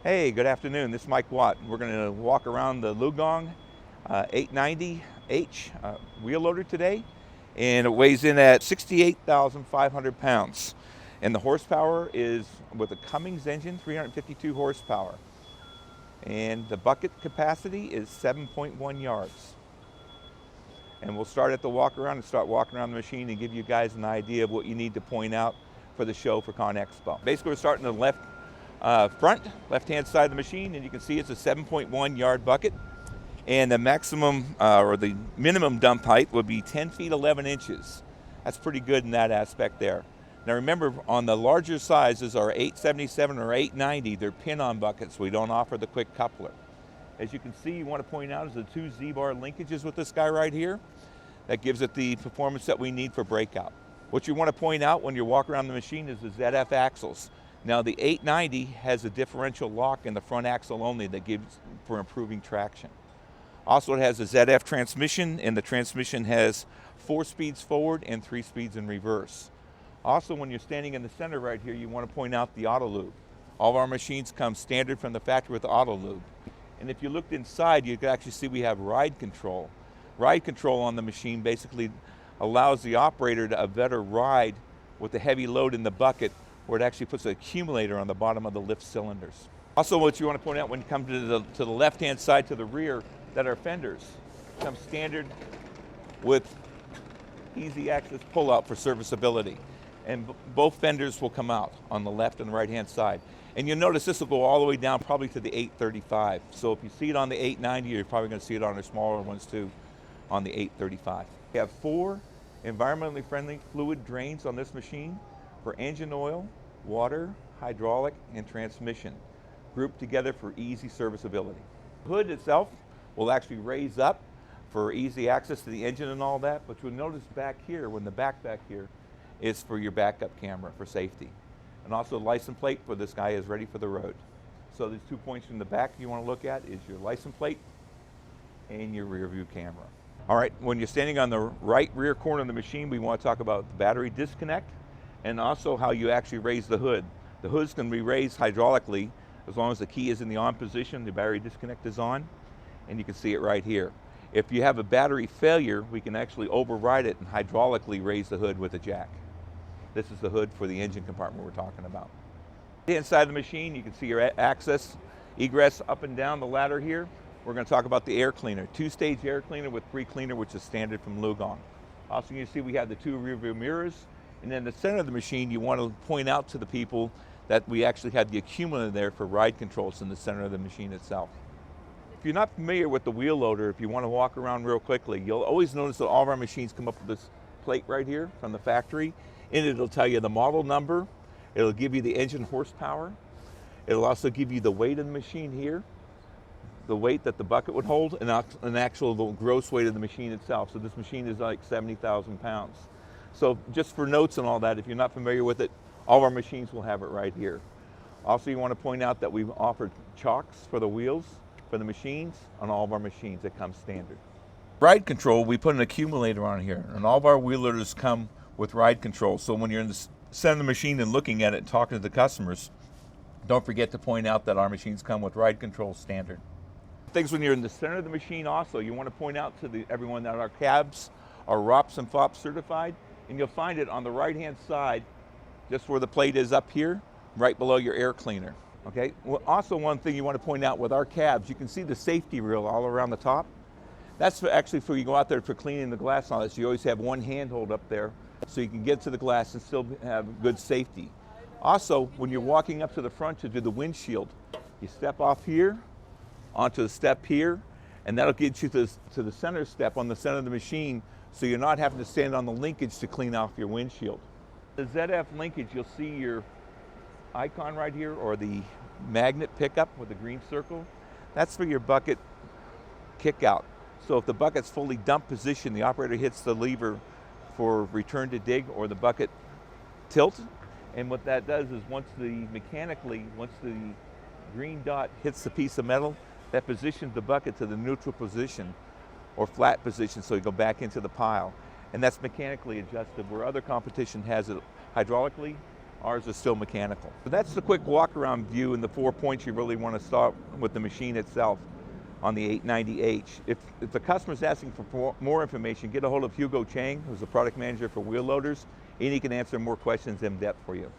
Hey, good afternoon. This is Mike Watt. We're going to walk around the LiuGong 890H wheel loader today, and it weighs in at 68,500 pounds. And the horsepower is, with a Cummins engine, 352 horsepower. And the bucket capacity is 7.1 yards. And we'll start at the walk around and start walking around the machine and give you guys an idea of what you need to point out for the show for Con Expo. Basically, we're starting on the left-hand side of the machine, and you can see it's a 7.1 yard bucket. And the maximum or the minimum dump height would be 10 feet 11 inches. That's pretty good in that aspect there. Now remember, on the larger sizes, our 877 or 890, they're pin-on buckets. We don't offer the quick coupler. As you can see, you want to point out is the two Z-bar linkages with this guy right here. That gives it the performance that we need for breakout. What you want to point out when you walk around the machine is the ZF axles. Now the 890 has a differential lock in the front axle only that gives for improving traction. Also, it has a ZF transmission, and the transmission has 4 speeds forward and 3 speeds in reverse. Also, when you're standing in the center right here, you want to point out the auto lube. All of our machines come standard from the factory with the auto lube. And if you looked inside, you can actually see we have ride control. Ride control on the machine basically allows the operator to a better ride with the heavy load in the bucket, where it actually puts an accumulator on the bottom of the lift cylinders. Also, what you want to point out when you come to the left-hand side to the rear, that our fenders come standard with easy access pull-out for serviceability. And both fenders will come out on the left and the right-hand side. And you'll notice this will go all the way down probably to the 835. So if you see it on the 890, you're probably going to see it on the smaller ones too, on the 835. We have 4 environmentally friendly fluid drains on this machine for engine oil, water, hydraulic, and transmission, grouped together for easy serviceability. The hood itself will actually raise up for easy access to the engine and all that, but you'll notice back here, when the back here, is for your backup camera for safety. And also the license plate for this guy is ready for the road. So there's 2 points in the back you want to look at is your license plate and your rear view camera. All right, when you're standing on the right rear corner of the machine, we want to talk about the battery disconnect and also how you actually raise the hood. The hood's going to be raised hydraulically as long as the key is in the on position, the battery disconnect is on, and you can see it right here. If you have a battery failure, we can actually override it and hydraulically raise the hood with a jack. This is the hood for the engine compartment we're talking about. Inside the machine, you can see your access, egress up and down the ladder here. We're going to talk about the air cleaner, 2-stage air cleaner with pre-cleaner, which is standard from LiuGong. Also, you can see we have the 2 rear view mirrors. And then the center of the machine, you want to point out to the people that we actually have the accumulator there for ride controls in the center of the machine itself. If you're not familiar with the wheel loader, if you want to walk around real quickly, you'll always notice that all of our machines come up with this plate right here from the factory. And it'll tell you the model number, it'll give you the engine horsepower, it'll also give you the weight of the machine here, the weight that the bucket would hold, and an actual the gross weight of the machine itself. So this machine is like 70,000 pounds. So just for notes and all that, if you're not familiar with it, all of our machines will have it right here. Also, you want to point out that we've offered chocks for the wheels for the machines on all of our machines that come standard. Ride control, we put an accumulator on here, and all of our wheel loaders come with ride control. So when you're in the center of the machine and looking at it and talking to the customers, don't forget to point out that our machines come with ride control standard. Things when you're in the center of the machine also, you want to point out to everyone that our cabs are ROPS and FOPS certified. And you'll find it on the right-hand side, just where the plate is up here, right below your air cleaner, okay? Well, also one thing you want to point out with our cabs, you can see the safety reel all around the top. That's actually for you go out there for cleaning the glass on it, so you always have one handhold up there so you can get to the glass and still have good safety. Also, when you're walking up to the front to do the windshield, you step off here, onto the step here, and that'll get you to the center step on the center of the machine, so you're not having to stand on the linkage to clean off your windshield. The ZF linkage, you'll see your icon right here, or the magnet pickup with the green circle. That's for your bucket kick out. So if the bucket's fully dumped position, the operator hits the lever for return to dig or the bucket tilt. And what that does is once the green dot hits the piece of metal, that positions the bucket to the neutral position or flat position, so you go back into the pile. And that's mechanically adjusted, where other competition has it hydraulically Ours is still mechanical. So that's the quick walk-around view and the 4 points you really want to start with the machine itself on the 890H. If the customer's asking for more information, get a hold of Hugo Chang, who's the product manager for wheel loaders, and he can answer more questions in depth for you.